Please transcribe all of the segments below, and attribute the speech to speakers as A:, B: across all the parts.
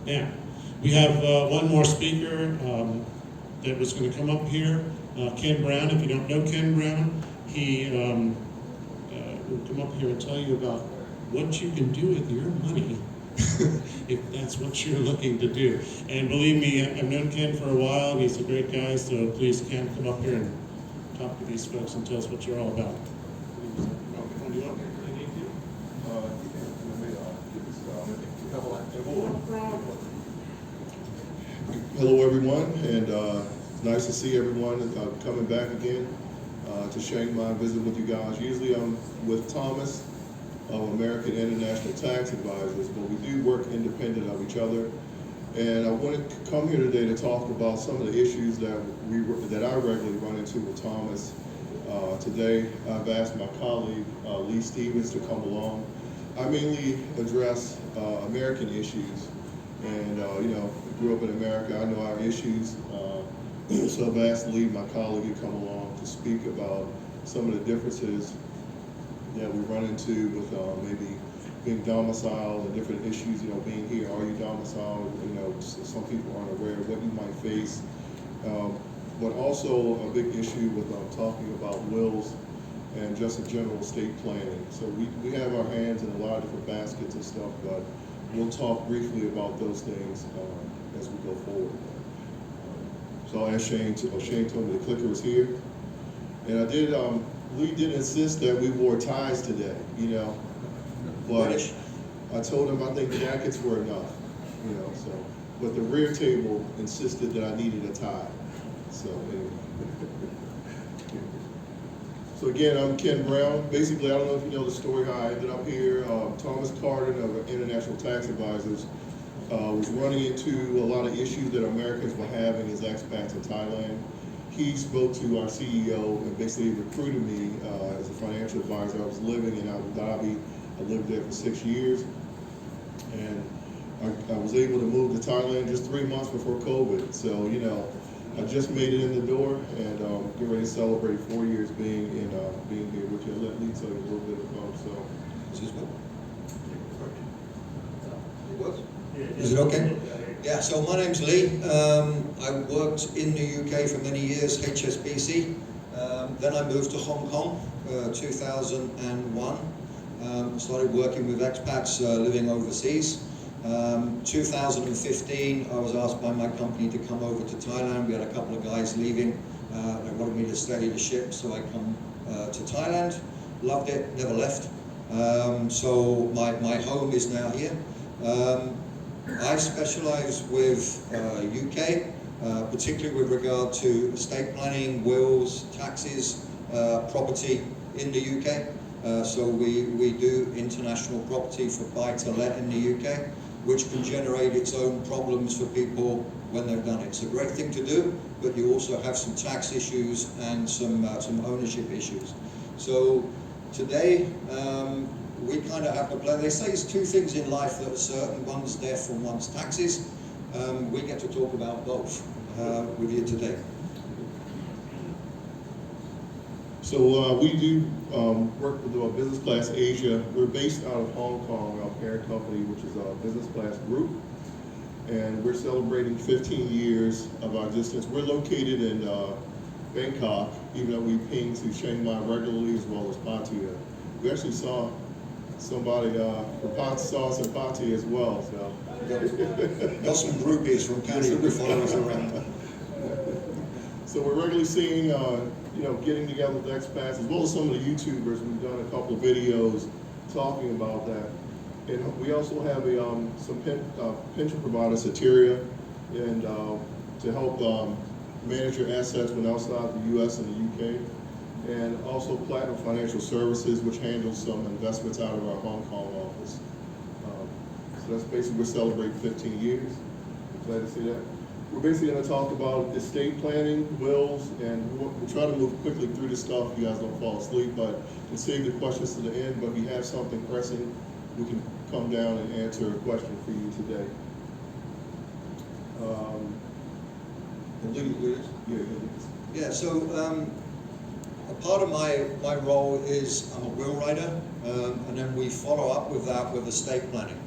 A: Now, we have one more speaker that was going to come up here, Ken Brown. If you don't know Ken Brown, he will come up here and tell you about what you can do with your money if that's what you're looking to do. And believe me, I've known Ken for a while, and he's a great guy, so please, Ken, come up here and talk to these folks and tell us what you're all about.
B: Hello everyone, and it's nice to see everyone coming back again to Chiang Mai and visit with you guys. Usually I'm with Thomas of American International Tax Advisors, but we do work independent of each other. And I wanted to come here today to talk about some of the issues that I regularly run into with Thomas. Today I've asked my colleague Lee Stevens to come along. I mainly address American issues, and you know, grew up in America, I know our issues. So I've asked Lee, my colleague, to come along to speak about some of the differences that we run into with maybe being domiciled and different issues, you know, being here, are you domiciled? You know, some people aren't aware of what you might face. But also a big issue with talking about wills and just in general estate planning. So we have our hands in a lot of different baskets and stuff, but we'll talk briefly about those things as we go forward. So I'll ask Shane, Shane told me the clicker was here. And Lee did insist that we wore ties today, you know, but I told him I think jackets were enough, you know, so. But the rear table insisted that I needed a tie, so anyway. So again, I'm Ken Brown. Basically, I don't know if you know the story how I ended up here. Thomas Carden of International Tax Advisors was running into a lot of issues that Americans were having as expats in Thailand. He spoke to our CEO and basically recruited me as a financial advisor. I was living in Abu Dhabi. I lived there for 6 years. And I was able to move to Thailand just 3 months before COVID. So, you know, I just made it in the door and get ready to celebrate 4 years being here with you. I'll let Lee tell you a little bit about himself.
C: Is it okay? Yeah, so my name's Lee. I worked in the UK for many years, HSBC. Then I moved to Hong Kong, 2001. Started working with expats living overseas. 2015, I was asked by my company to come over to Thailand. We had a couple of guys leaving. They wanted me to steady the ship, so I come to Thailand. Loved it, never left. So my home is now here. I specialize with UK, particularly with regard to estate planning, wills, taxes, property in the UK. So we do international property for buy-to-let in the UK, which can generate its own problems for people when they've done it. It's a great thing to do, but you also have some tax issues and some ownership issues. So today, we kind of have to play. They say there's two things in life that are certain. One's death and one's taxes. We get to talk about both with you today.
B: So we do work with Business Class Asia. We're based out of Hong Kong, our parent company, which is our Business Class Group. And we're celebrating 15 years of our existence. We're located in Bangkok, even though we ping to Chiang Mai regularly as well as Pattaya. We actually saw somebody saw us in Pattaya as well. So.
C: Got some groupies from Pattaya who follow us around.
B: So we're regularly seeing, you know, getting together with expats as well as some of the YouTubers. We've done a couple of videos talking about that. And we also have some pension providers, Sateria, and to help manage your assets when outside the U.S. and the U.K. And also Platinum Financial Services, which handles some investments out of our Hong Kong office. So that's basically, we're celebrating 15 years. Glad to see that. We're basically going to talk about estate planning, wills, and we'll try to move quickly through this stuff. You guys don't fall asleep, but we'll save the questions to the end. But if you have something pressing, we can come down and answer a question for you today.
C: Yeah, so a part of my role is I'm a will writer, and then we follow up with that with estate planning.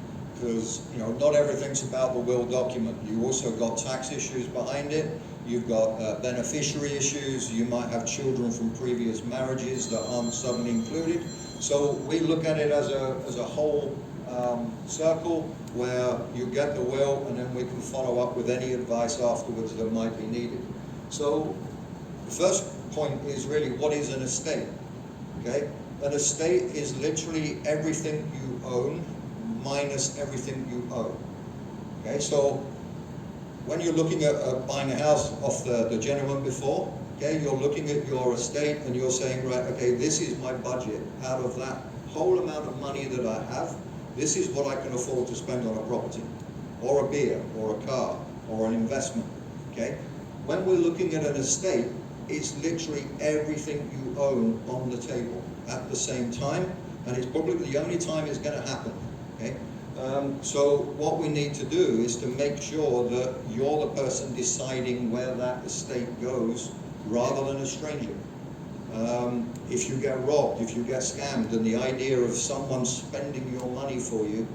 C: because not everything's about the will document. You also got tax issues behind it. You've got beneficiary issues. You might have children from previous marriages that aren't suddenly included. So we look at it as a whole circle where you get the will, and then we can follow up with any advice afterwards that might be needed. So the first point is really, what is an estate? Okay, an estate is literally everything you own minus everything you owe. Okay, so when you're looking at buying a house off the gentleman before, okay, you're looking at your estate and you're saying, right, okay, this is my budget. Out of that whole amount of money that I have, this is what I can afford to spend on a property, or a beer, or a car, or an investment. Okay, when we're looking at an estate, it's literally everything you own on the table at the same time, and it's probably the only time it's going to happen. Okay, so what we need to do is to make sure that you're the person deciding where that estate goes, rather than a stranger. If you get robbed, if you get scammed, and the idea of someone spending your money for you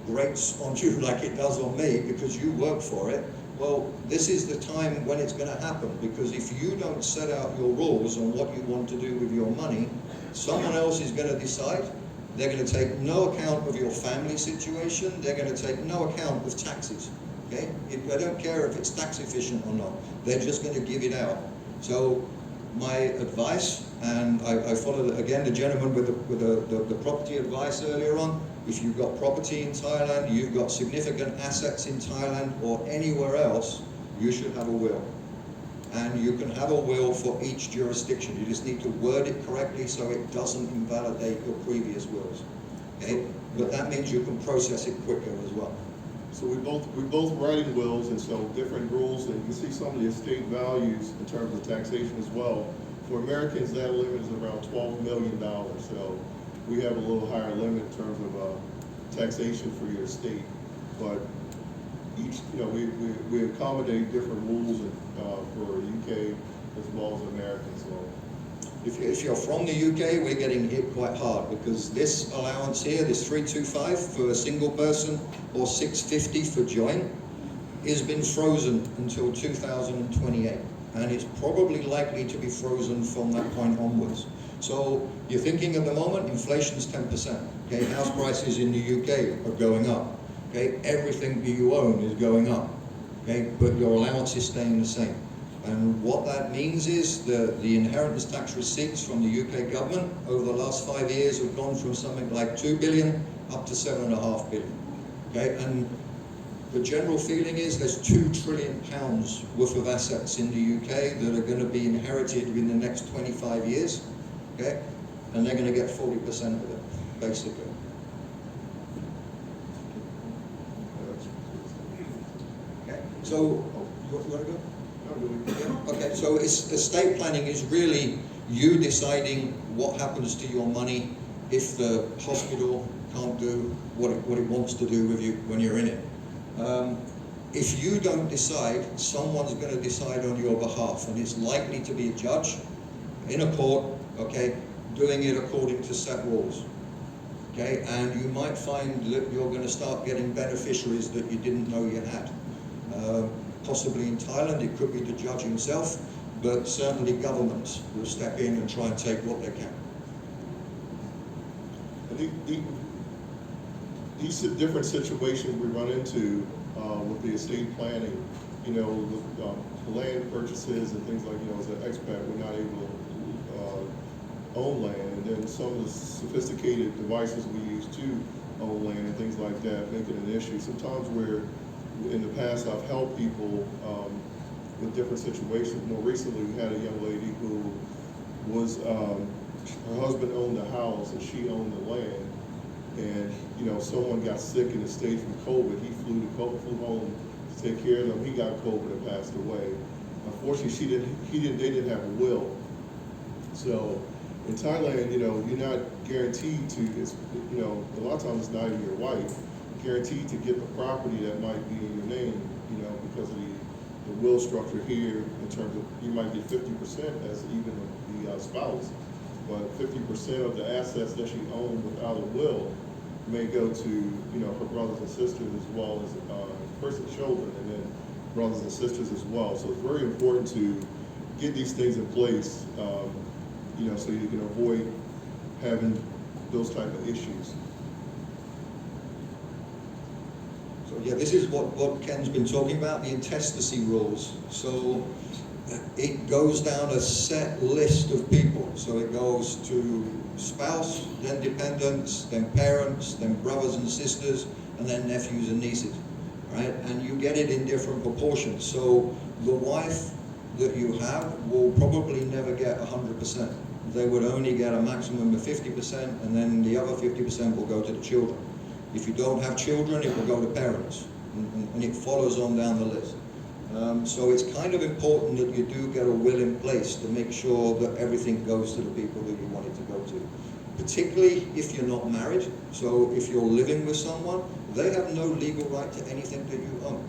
C: grates on you like it does on me because you work for it, well, this is the time when it's going to happen, because if you don't set out your rules on what you want to do with your money, someone else is going to decide. They're going to take no account of your family situation. They're going to take no account of taxes. Okay? I don't care if it's tax efficient or not. They're just going to give it out. So my advice, and I follow again the gentleman with the property advice earlier on. If you've got property in Thailand, you've got significant assets in Thailand or anywhere else, you should have a will. And you can have a will for each jurisdiction. You just need to word it correctly so it doesn't invalidate your previous wills. Okay? But that means you can process it quicker as well.
B: So we're both writing wills, and so different rules, and you can see some of the estate values in terms of taxation as well. For Americans, that limit is around $12 million. So we have a little higher limit in terms of taxation for your estate. But each, we accommodate different rules for UK as well as Americans. So
C: if you're from the UK, we're getting hit quite hard, because this allowance here, this 325 for a single person or 650 for joint, has been frozen until 2028, and it's probably likely to be frozen from that point onwards. So you're thinking at the moment, inflation's 10%. Okay, house prices in the UK are going up. Okay, everything that you own is going up. Okay, but your allowance is staying the same. And what that means is the inheritance tax receipts from the UK government over the last 5 years have gone from something like 2 billion up to 7.5 billion. Okay, and the general feeling is there's £2 trillion worth of assets in the UK that are going to be inherited in the next 25 years. Okay, and they're going to get 40% of it, basically. Okay, so you want to go? Yeah. Okay, so estate planning is really you deciding what happens to your money if the hospital can't do what it wants to do with you when you're in it. If you don't decide, someone's going to decide on your behalf, and it's likely to be a judge in a court, okay, doing it according to set rules. Okay, and you might find that you're going to start getting beneficiaries that you didn't know you had. Possibly in Thailand, it could be the judge himself, but certainly governments will step in and try and take what they can.
B: These different situations we run into with the estate planning, with land purchases and things like, as an expat, we're not able to own land, and then some of the sophisticated devices we use to own land and things like that make it an issue. Sometimes in the past, I've helped people with different situations. More recently, we had a young lady who was, her husband owned the house and she owned the land. And, someone got sick in the States from COVID. He flew home to take care of them. He got COVID and passed away. Unfortunately, they didn't have a will. So in Thailand, you're not guaranteed to, a lot of times it's not even your wife, guaranteed to get the property that might be in your name, because of the will structure here in terms of, you might get 50% as even the spouse, but 50% of the assets that she owned without a will, may go to, you know, her brothers and sisters as well as first the children and then brothers and sisters as well. So it's very important to get these things in place, you know, so you can avoid having those type of issues.
C: So yeah, this is what Ken's been talking about, the intestacy rules. So it goes down a set list of people. So it goes to spouse, then dependents, then parents, then brothers and sisters, and then nephews and nieces, right? And you get it in different proportions. So the wife that you have will probably never get 100%. They would only get a maximum of 50%, and then the other 50% will go to the children. If you don't have children, it will go to parents, and it follows on down the list. So it's kind of important that you do get a will in place to make sure that everything goes to the people that you want it to go to. Particularly if you're not married. So if you're living with someone, they have no legal right to anything that you own.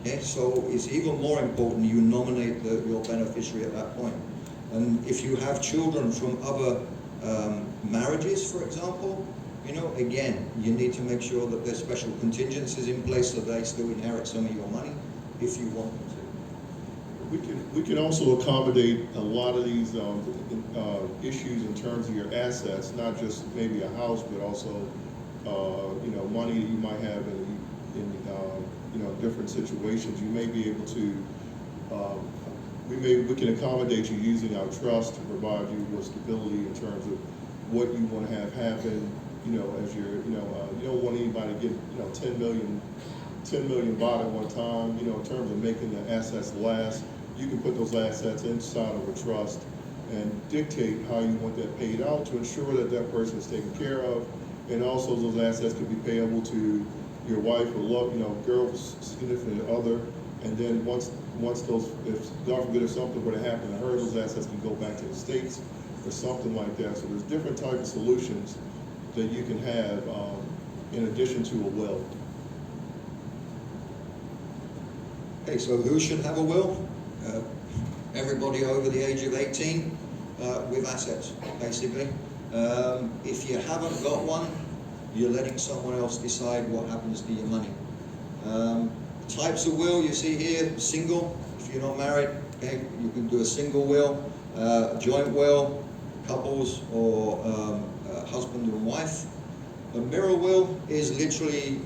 C: Okay, so it's even more important you nominate your beneficiary at that point. And if you have children from other marriages, for example, you know, again, you need to make sure that there's special contingencies in place so they still inherit some of your money if you want them to.
B: We can also accommodate a lot of these issues in terms of your assets, not just maybe a house, but also you know, money that you might have in you know, different situations. You may be able to we can accommodate you using our trust to provide you with stability in terms of what you want to have happen. You know, as you're, you know, you don't want anybody to get, you know, 10 million baht at one time. You know, in terms of making the assets last, you can put those assets inside of a trust and dictate how you want that paid out to ensure that that person is taken care of, and also those assets can be payable to your wife or love, you know, girl, significant other, and then once those, if God forbid if something were to happen to her, those assets can go back to the States or something like that. So there's different types of solutions that you can have in addition to a will.
C: Okay, so who should have a will? Everybody over the age of 18 with assets, basically. If you haven't got one, you're letting someone else decide what happens to your money. Types of will you see here: single, if you're not married, okay, you can do a single will, joint will, couples, or husband and wife. A mirror will is literally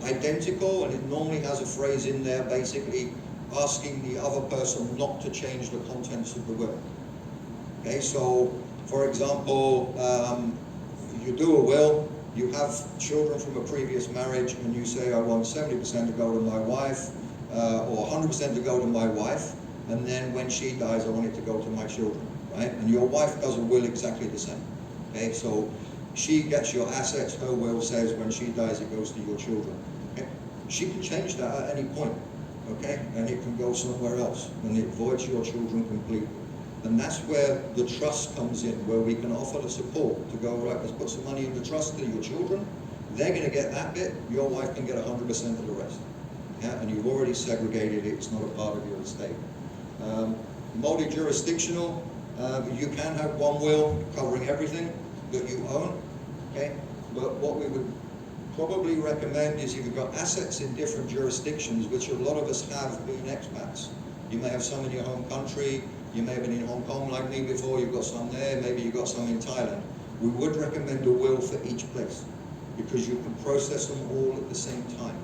C: identical, and it normally has a phrase in there basically asking the other person not to change the contents of the will. Okay, so for example, you do a will, you have children from a previous marriage, and you say, I want 70% to go to my wife, or 100% to go to my wife, and then when she dies, I want it to go to my children, right? And your wife does a will exactly the same. Okay, so she gets your assets, her will says when she dies, it goes to your children. Okay? She can change that at any point, okay? And it can go somewhere else, and it voids your children completely. And that's where the trust comes in, where we can offer the support to go, right, let's put some money in the trust to your children. They're going to get that bit, your wife can get 100% of the rest. Yeah? And you've already segregated it, it's not a part of your estate. Multi-jurisdictional, you can have one will covering everything that you own, okay? But what we would probably recommend is if you've got assets in different jurisdictions, which a lot of us have being expats. You may have some in your home country, you may have been in Hong Kong like me before, you've got some there, maybe you've got some in Thailand. We would recommend a will for each place, because you can process them all at the same time,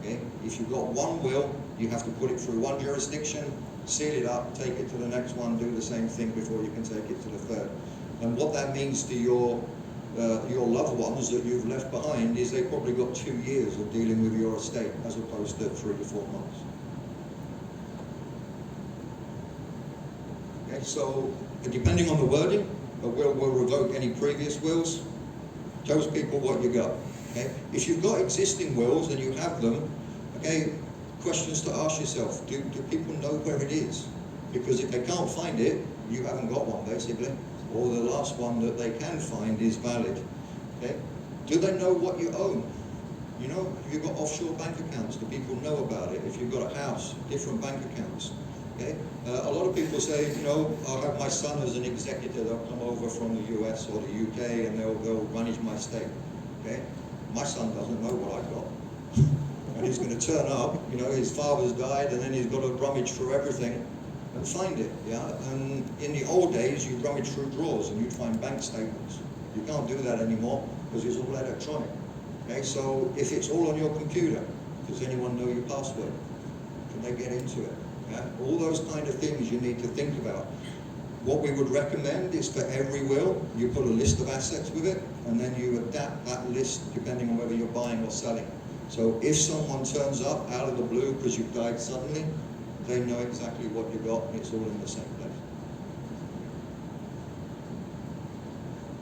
C: okay? If you've got one will, you have to put it through one jurisdiction, seal it up, take it to the next one, do the same thing before you can take it to the third. And what that means to your loved ones that you've left behind is they probably got 2 years of dealing with your estate as opposed to 3 to 4 months. Okay, so depending on the wording, a will revoke any previous wills. Tells people what you got. Okay, if you've got existing wills and you have them, okay, questions to ask yourself: Do people know where it is? Because if they can't find it, you haven't got one, basically. Or the last one that they can find is valid. Okay? Do they know what you own? You know, if you've got offshore bank accounts, do people know about it? If you've got a house, different bank accounts. Okay? A lot of people say, you know, I'll have my son as an executor. They'll come over from the US or the UK and they'll manage my estate. Okay? My son doesn't know what I've got. And he's going to turn up, his father's died, and then he's got to rummage through everything and find it, yeah? And in the old days, you'd rummage through drawers and you'd find bank statements. You can't do that anymore because it's all electronic. Okay, so if it's all on your computer, does anyone know your password? Can they get into it? Yeah? All those kind of things you need to think about. What we would recommend is for every will, you put a list of assets with it, and then you adapt that list depending on whether you're buying or selling. So if someone turns up out of the blue because you've died suddenly, they know exactly what you got, and it's all in the same place.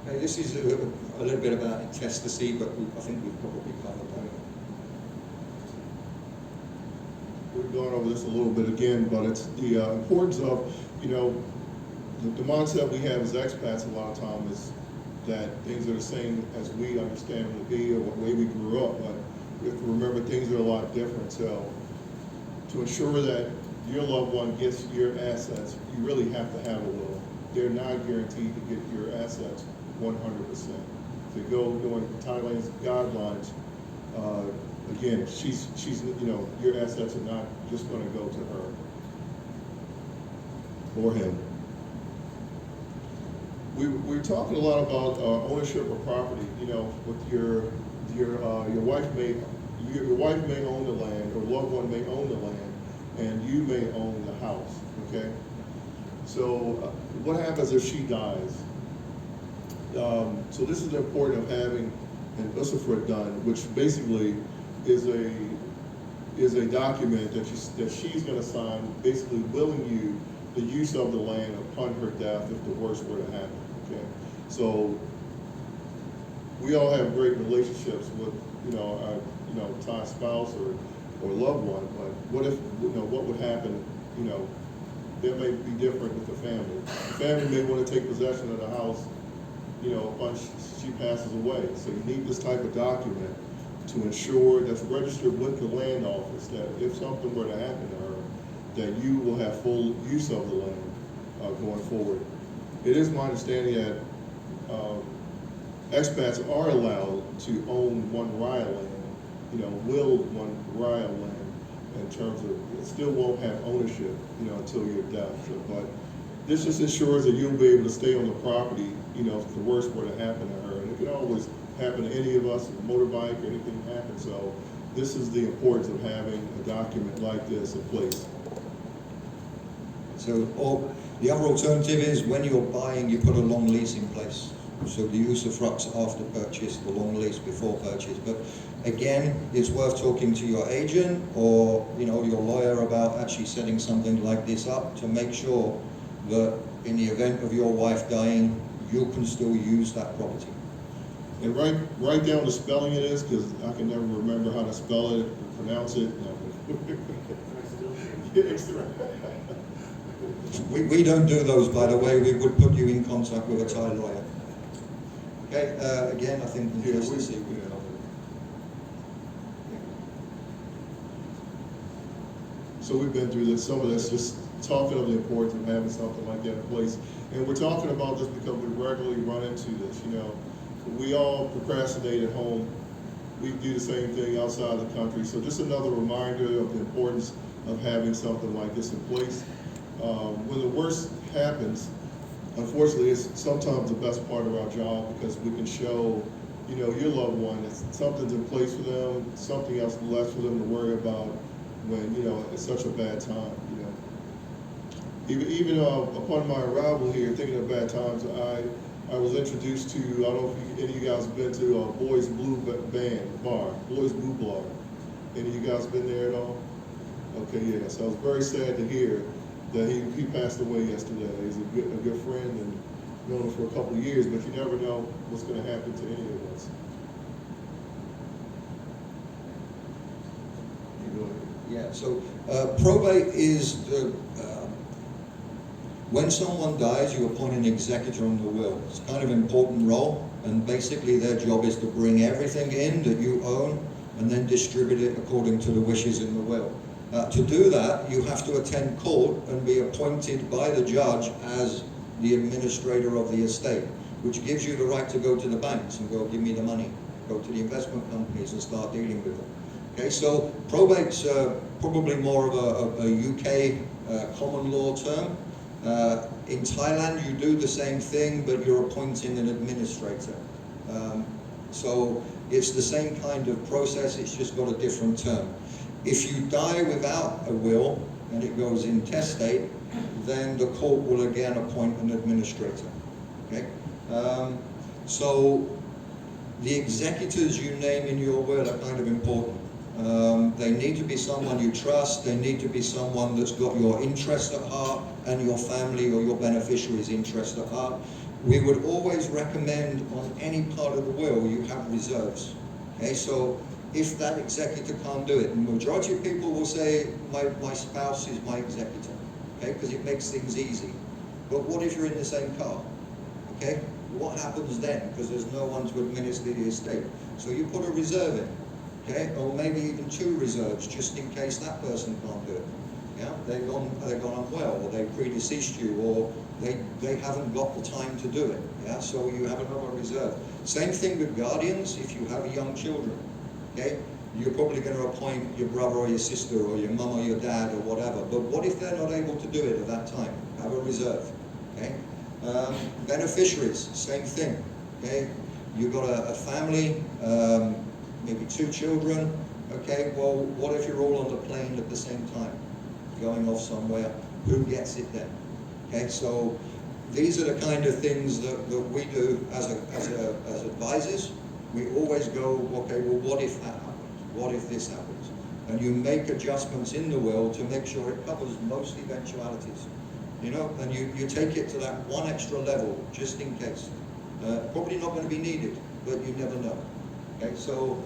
C: Okay, this is a little bit about intestacy, but I think we've probably covered that.
B: We've gone over this a little bit again, but it's the importance of, the mindset we have as expats a lot of time is that things are the same as we understand them to be or what way we grew up, but we have to remember things are a lot different. So to ensure that your loved one gets your assets, you really have to have a will. They're not guaranteed to get your assets 100%. To go doing Thailand's guidelines, again, she's your assets are not just going to go to her or him. We're talking a lot about ownership of property. With your wife may own the land, or loved one may own the land, and you may own the house. Okay. So what happens if she dies? So this is important of having an usufruct done, which basically is a document that she's going to sign, basically willing you the use of the land upon her death if the worst were to happen. Okay, so we all have great relationships with our Thai spouse or loved one, but what if what would happen? That may be different with the family. The family may want to take possession of the house, once she passes away. So you need this type of document to ensure that's registered with the land office that if something were to happen to her, that you will have full use of the land going forward. It is my understanding that expats are allowed to own one raya land, will one raya land in terms of it still won't have ownership, until your death. So, but this just ensures that you'll be able to stay on the property, if the worst were to happen to her. And it can always happen to any of us, a motorbike or anything happen. So this is the importance of having a document like this in place.
C: So the other alternative is when you're buying, you put a long lease in place. So the usufructs after purchase, the long lease before purchase. But again, it's worth talking to your agent or your lawyer about actually setting something like this up to make sure that in the event of your wife dying, you can still use that property.
B: And write down the spelling of this, because I can never remember how to spell it, pronounce it.
C: We don't do those, by the way. We would put you in contact with a Thai lawyer. Okay, again, I think intestacy would help.
B: So we've been through this, some of this, just talking of the importance of having something like that in place. And we're talking about this because we regularly run into this, We all procrastinate at home. We do the same thing outside the country. So just another reminder of the importance of having something like this in place. When the worst happens, unfortunately, it's sometimes the best part of our job because we can show, your loved one that something's in place for them, something else left for them to worry about when, it's such a bad time, Even upon my arrival here, thinking of bad times, I was introduced to, I don't know if any of you guys have been to Boys Blue Bar, Boys Blue Bar. Any of you guys been there at all? Okay, yeah, so I was very sad to hear that he passed away yesterday. He's a good friend and known him for a couple of years, but you never know what's going to happen to any of us.
C: Yeah, so probate is when someone dies, you appoint an executor on the will. It's kind of an important role, and basically their job is to bring everything in that you own and then distribute it according to the wishes in the will. To do that, you have to attend court and be appointed by the judge as the administrator of the estate, which gives you the right to go to the banks and go, give me the money. go to the investment companies and start dealing with them. Okay, so probate's probably more of a UK common law term. In Thailand, you do the same thing, but you're appointing an administrator. So it's the same kind of process, it's just got a different term. If you die without a will and it goes intestate, then the court will again appoint an administrator. Okay? So the executors you name in your will are kind of important. They need to be someone you trust, they need to be someone that's got your interest at heart and your family or your beneficiary's interest at heart. We would always recommend on any part of the will you have reserves. Okay, so if that executor can't do it, the majority of people will say, my spouse is my executor, okay, because it makes things easy. But what if you're in the same car? Okay, what happens then? Because there's no one to administer the estate. So you put a reserve in. Okay, or maybe even 2 reserves, just in case that person can't do it. Yeah, they've gone unwell, or they predeceased you, or they haven't got the time to do it. Yeah, so you have another reserve. Same thing with guardians. If you have young children, okay, you're probably going to appoint your brother or your sister or your mum or your dad or whatever. But what if they're not able to do it at that time? Have a reserve. Okay, beneficiaries, same thing. Okay, you've got a family. Maybe 2 children, okay, well, what if you're all on the plane at the same time, going off somewhere? Who gets it then? Okay, so these are the kind of things that we do as advisors. We always go, okay, well, what if that happens? What if this happens? And you make adjustments in the will to make sure it covers most eventualities, you know, and you take it to that one extra level, just in case. Probably not going to be needed, but you never know. Okay, so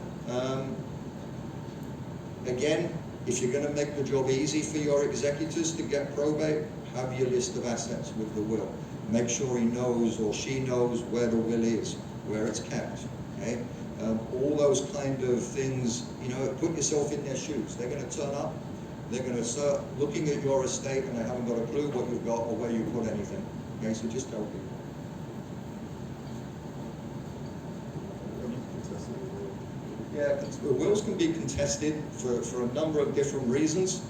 C: again, if you're going to make the job easy for your executors to get probate, have your list of assets with the will. Make sure he knows or she knows where the will is, where it's kept. Okay, all those kind of things. You know, put yourself in their shoes. They're going to turn up. They're going to start looking at your estate, and they haven't got a clue what you've got or where you put anything. Okay, so just tell people. Yeah, wills can be contested for a number of different reasons.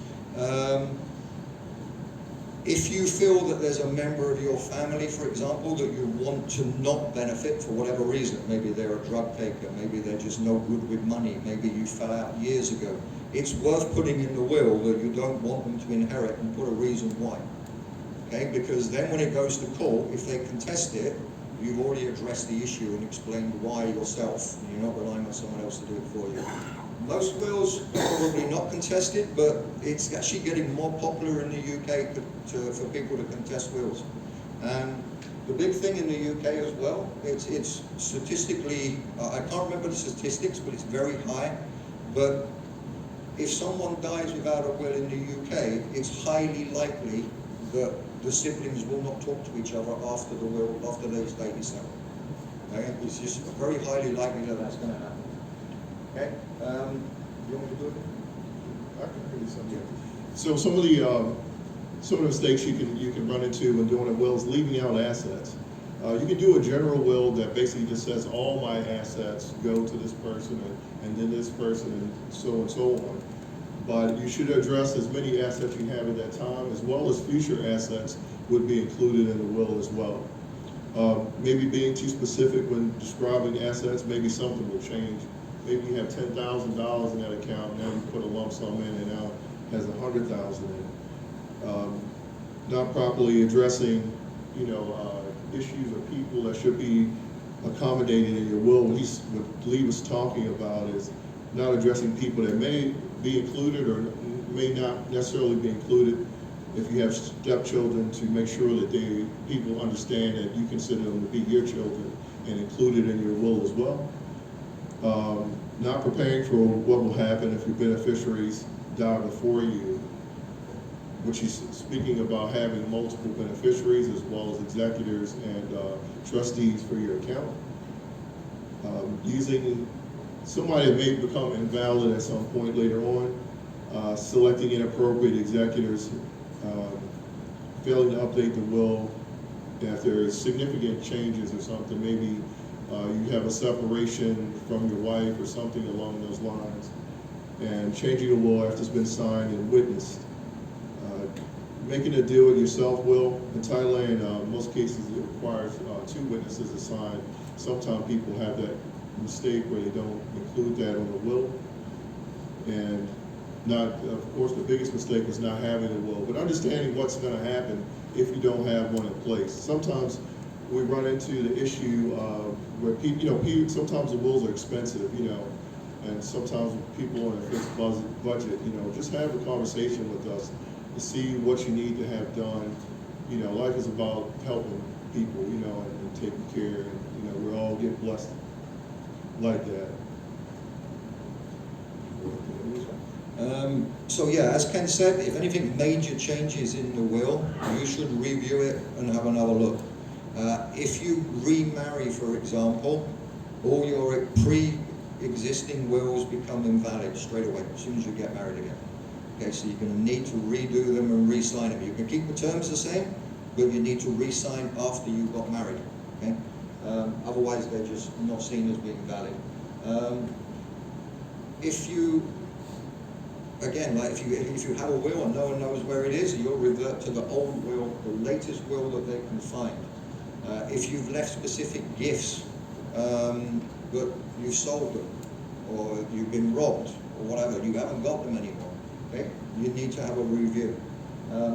C: If you feel that there's a member of your family, for example, that you want to not benefit for whatever reason, maybe they're a drug taker, maybe they're just no good with money, maybe you fell out years ago, it's worth putting in the will that you don't want them to inherit and put a reason why. Okay, because then when it goes to court, if they contest it, you've already addressed the issue and explained why yourself, and you're not relying on someone else to do it for you. Most wills are probably not contested, but it's actually getting more popular in the UK for people to contest wills. And the big thing in the UK as well, it's statistically, I can't remember the statistics, but it's very high. But if someone dies without a will in the UK, it's highly likely that the siblings will not talk to each other after the will, after the estate is settled. Okay? It's just very highly likely that that's going to happen. Okay? You want me to do it?
B: I can give you something. So some of the mistakes you can run into when doing a will is leaving out assets. You can do a general will that basically just says all my assets go to this person and then this person and so on. But you should address as many assets you have at that time, as well as future assets would be included in the will as well. Maybe being too specific when describing assets, maybe something will change. Maybe you have $10,000 in that account, now you put a lump sum in and now it has $100,000 in it. Not properly addressing, issues or people that should be accommodated in your will. What Lee was talking about is not addressing people that may be included or may not necessarily be included. If you have stepchildren, to make sure that people understand that you consider them to be your children and included in your will as well. Not preparing for what will happen if your beneficiaries die before you, which is speaking about having multiple beneficiaries as well as executors and trustees for your account. Using somebody that may become invalid at some point later on, selecting inappropriate executors, failing to update the will if there is significant changes or something, maybe you have a separation from your wife or something along those lines, and changing the will after it's been signed and witnessed. Making a deal with yourself will. In Thailand, most cases it requires 2 witnesses to sign. Sometimes people have that mistake where they don't include that on the will. And not, of course, the biggest mistake is not having a will, but understanding what's going to happen if you don't have one in place. Sometimes we run into the issue where people, sometimes the wills are expensive, and sometimes people on a fixed budget, just have a conversation with us to see what you need to have done. Life is about helping people, and taking care, and we all get blessed like that.
C: So yeah, as Ken said, if anything major changes in the will, you should review it and have another look. If you remarry, for example, all your pre-existing wills become invalid straight away as soon as you get married again. Okay, so you're going to need to redo them and re-sign them. You can keep the terms the same, but you need to re-sign after you got married. Okay, otherwise they're just not seen as being valid. If you have a will and no one knows where it is, you'll revert to the old will, the latest will that they can find. If you've left specific gifts, but you've sold them, or you've been robbed, or whatever, you haven't got them anymore, okay? You need to have a review.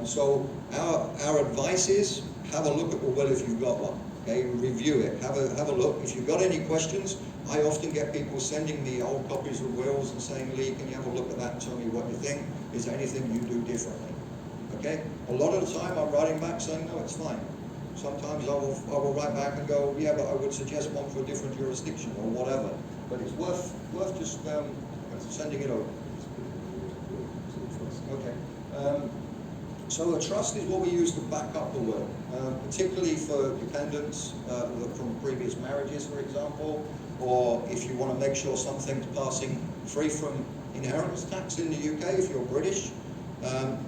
C: So our advice is, have a look at the will if you've got one, okay? Review it, have a look. If you've got any questions, I often get people sending me old copies of wills and saying, Lee, can you have a look at that and tell me what you think? Is there anything you do differently? Okay? A lot of the time I'm writing back saying, no, it's fine. Sometimes I will write back and go, yeah, but I would suggest one for a different jurisdiction or whatever. But it's worth just sending it over. Okay. So a trust is what we use to back up the will, particularly for dependents from previous marriages, for example, or if you want to make sure something's passing free from inheritance tax in the UK if you're British.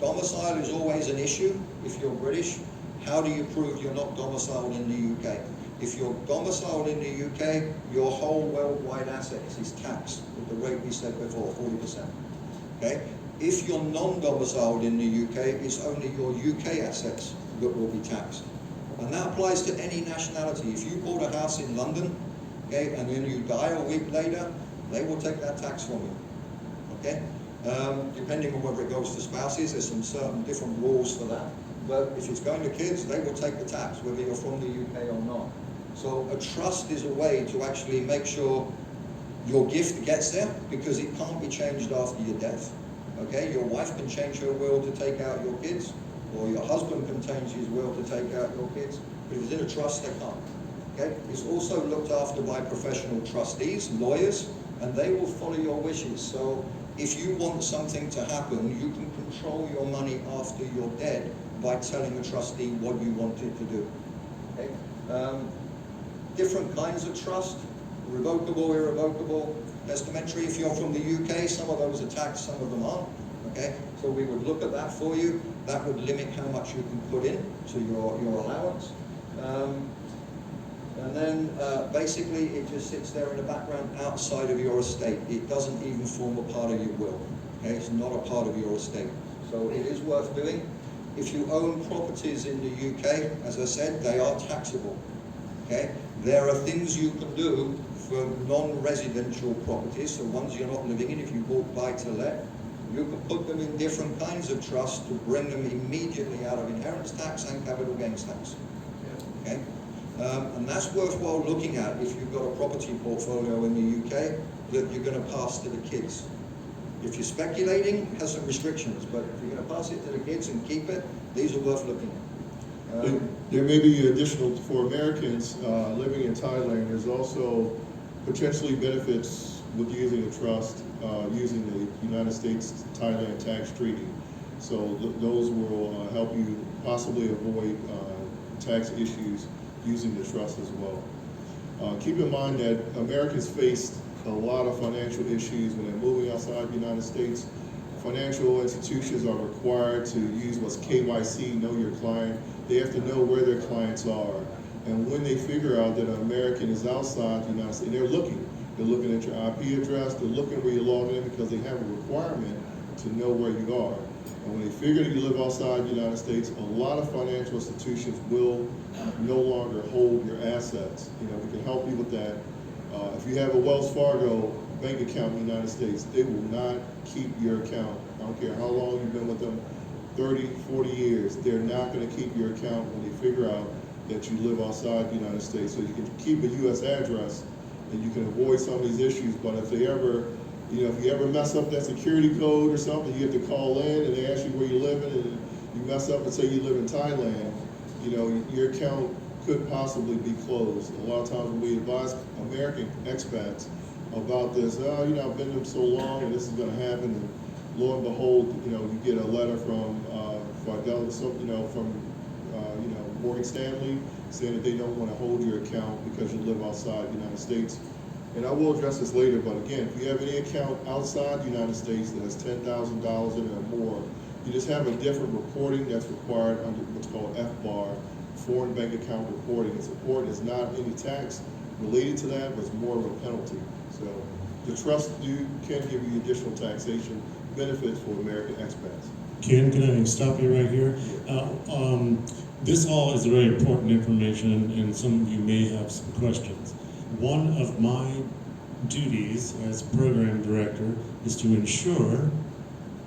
C: Domicile is always an issue if you're British. How do you prove you're not domiciled in the UK? If you're domiciled in the UK, your whole worldwide assets is taxed at the rate we said before, 40%. Okay? If you're non-domiciled in the UK, it's only your UK assets that will be taxed. And that applies to any nationality. If you bought a house in London, okay, and then you die a week later, they will take that tax from you. Okay? Depending on whether it goes to spouses, there's some certain different rules for that. But if it's going to kids, they will take the tax, whether you're from the UK or not. So a trust is a way to actually make sure your gift gets there, because it can't be changed after your death. Okay, your wife can change her will to take out your kids, or your husband can change his will to take out your kids, but if it's in a trust, they can't. Okay, it's also looked after by professional trustees, lawyers, and they will follow your wishes. So if you want something to happen, you can control your money after you're dead by telling the trustee what you want it to do. Okay, different kinds of trust: revocable, irrevocable, testamentary. If you're from the UK, some of those are taxed, some of them aren't. Okay, so we would look at that for you. That would limit how much you can put in to your allowance. And then basically it just sits there in the background outside of your estate. It doesn't even form a part of your will. Okay, it's not a part of your estate. So it is worth doing. If you own properties in the UK, as I said, they are taxable. Okay, there are things you can do for non-residential properties, so ones you're not living in. If you bought buy-to-let, you can put them in different kinds of trusts to bring them immediately out of inheritance tax and capital gains tax. Okay, and that's worthwhile looking at if you've got a property portfolio in the UK that you're going to pass to the kids. If you're speculating, it has some restrictions, but if you're going to pass it to the kids and keep it, these are worth looking at.
B: There may be additional, for Americans living in Thailand, there's also potentially benefits with using a trust, using the United States-Thailand tax treaty. So those will help you possibly avoid tax issues using the trust as well. Keep in mind that Americans faced a lot of financial issues when they're moving outside the United States. Financial institutions are required to use what's KYC, know your client. They have to know where their clients are. And when they figure out that an American is outside the United States, they're looking at your IP address, they're looking where you're logging in because they have a requirement to know where you are. And when they figure that you live outside the United States, a lot of financial institutions will no longer hold your assets. You know, we can help you with that. If you have a Wells Fargo bank account in the United States, they will not keep your account. I don't care how long you've been with them, 30, 40 years, they're not going to keep your account when they figure out that you live outside the United States. So you can keep a U.S. address and you can avoid some of these issues, but if they ever, you know, if you ever mess up that security code or something, you have to call in and they ask you where you're living and you mess up and say you live in Thailand, you know, your account could possibly be closed. A lot of times when we advise American expats about this, oh, you know, I've been there so long and this is going to happen, and lo and behold, you know, you get a letter from Morgan Stanley saying that they don't want to hold your account because you live outside the United States. And I will address this later, but again, if you have any account outside the United States that has $10,000 in it or more, you just have a different reporting that's required under what's called FBAR, Foreign Bank Account Reporting. It's important. It's not any tax related to that, but it's more of a penalty. So the trust can give you additional taxation benefits for American expats.
A: Ken, can I stop you right here? This all is very important information, and some of you may have some questions. One of my duties as program director is to ensure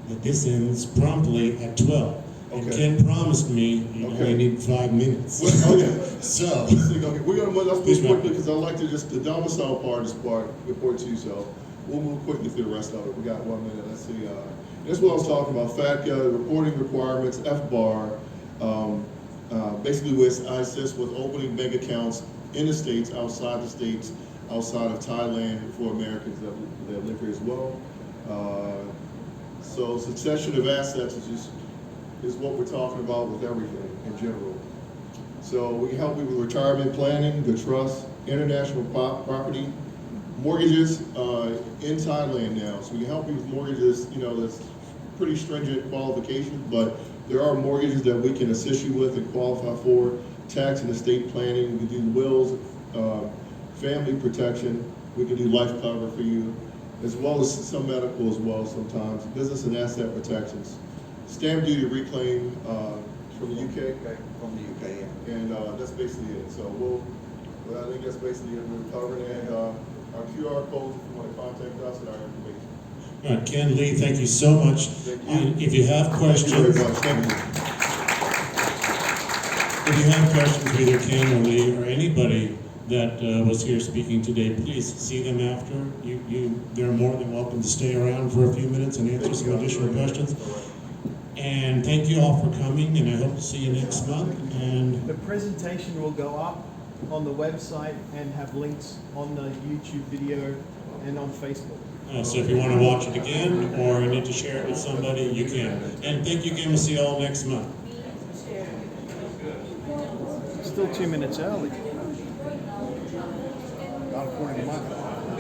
A: that this ends promptly at 12. And
B: Okay.
A: Ken promised me you only need 5 minutes.
B: Well, okay.
A: So,
B: Okay, let's move quickly because I like to the domicile part is important too, so we'll move quickly through the rest of it. We got 1 minute. Let's see. This is what I was talking about, FATCA, reporting requirements, FBAR. Basically, I assist with opening bank accounts in the States, outside the States, outside of Thailand for Americans that live here as well. So succession of assets is what we're talking about with everything in general. So we can help you with retirement planning, the trust, international property, mortgages in Thailand now. So we can help you with mortgages, you know, that's pretty stringent qualifications, but there are mortgages that we can assist you with and qualify for. Tax and estate planning, we can do wills, family protection, we can do life cover for you, as well as some medical as well sometimes, business and asset protections. Stamp duty reclaim from the UK.
C: From the UK, yeah.
B: And that's basically it. So I think that's basically it. We're covering it. Our QR code if you want to contact us and our information.
A: all right, Ken Lee, thank you so much.
B: Thank you.
A: And if you have questions,
B: Thank you very much. Thank you.
A: if you have questions for either Ken or Lee or anybody that was here speaking today, please see them after. They're more than welcome to stay around for a few minutes and answer some additional questions. And thank you all for coming, and I hope to see you next month. And
D: The presentation will go up on the website and have links on the YouTube video and on Facebook.
A: so if you want to watch it again or you need to share it with somebody, you can. And thank you again. We'll see you all next month.
D: Still 2 minutes early. Not according to my